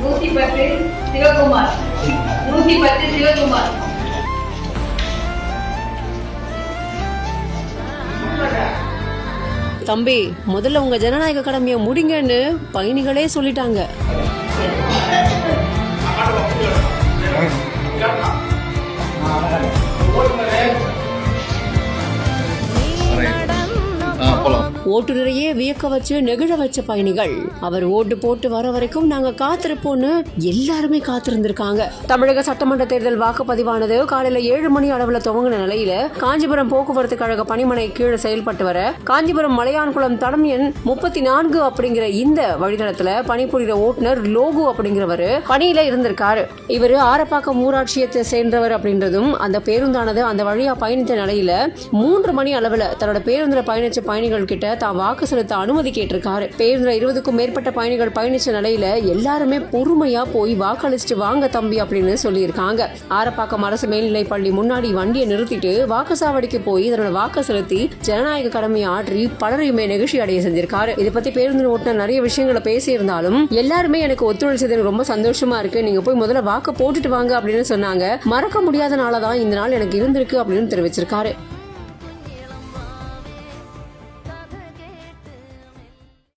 110 சிவகுமார். 110 சிவகுமார். தம்பி, முதல்ல உங்க ஜனநாயக கடமையை முடிங்கன்னு பயணிகளே சொல்லிட்டாங்க. ஓட்டுநரையே வியக்க வச்சு நெகிழ வச்ச பயணிகள். அவர் ஓட்டு போட்டு வர வரைக்கும் நாங்க காத்திருப்போம்னு எல்லாருமே காத்திருந்திருக்காங்க. தமிழக சட்டமன்ற தேர்தல் வாக்குப்பதிவானது காலையில 7 மணி அளவுல துவங்கின நிலையில காஞ்சிபுரம் போக்குவரத்து கழக பணிமனை கீழே செயல்பட்டு வர காஞ்சிபுரம் மலையான்குளம் தடம் எண் 34 அப்படிங்கிற இந்த வழித்தடத்துல பணிபுரிகிற ஓட்டுநர் லோகு அப்படிங்கிறவரு பணியில இருந்திருக்காரு. இவரு ஆரப்பாக்கம் ஊராட்சியத்தை சேர்ந்தவர் அப்படின்றதும் அந்த பேருந்தானது அந்த வழியா பயணித்த நிலையில 3 மணி அளவுல தன்னோட பேருந்துல பயணிச்ச பயணிகள் கிட்ட தான் வாக்கு செலுத்த அனுமதி கேட்டிருக்காரு. பேருந்துல 20க்கும் மேற்பட்ட பயணிகள் பயணிச்ச நிலையில எல்லாருமே பொறுமையா போய் வாக்களிச்சுட்டு வாங்க தம்பி அப்படின்னு சொல்லியிருக்காங்க. ஆரப்பாக்கம் அரசு மேல்நிலை பள்ளி முன்னாடி வண்டியை நிறுத்திட்டு வாக்குச்சாவடிக்கு போய் தன்னோட வாக்கு செலுத்தி ஜனநாயக கடமையை ஆற்றி பலரையுமே நிகழ்ச்சி அடைய செஞ்சிருக்காரு. இதை பத்தி பேருந்து ஓட்டுநர் நிறைய விஷயங்களை பேசியிருந்தாலும் எல்லாருமே எனக்கு ஒத்துழைச்சது ரொம்ப சந்தோஷமா இருக்கு, நீங்க போய் முதல்ல வாக்கு போட்டுட்டு வாங்க அப்படின்னு சொன்னாங்க. மறக்க முடியாத நாளதான் இந்த நாள் எனக்கு இருந்திருக்கு அப்படின்னு தெரிவிச்சிருக்காரு.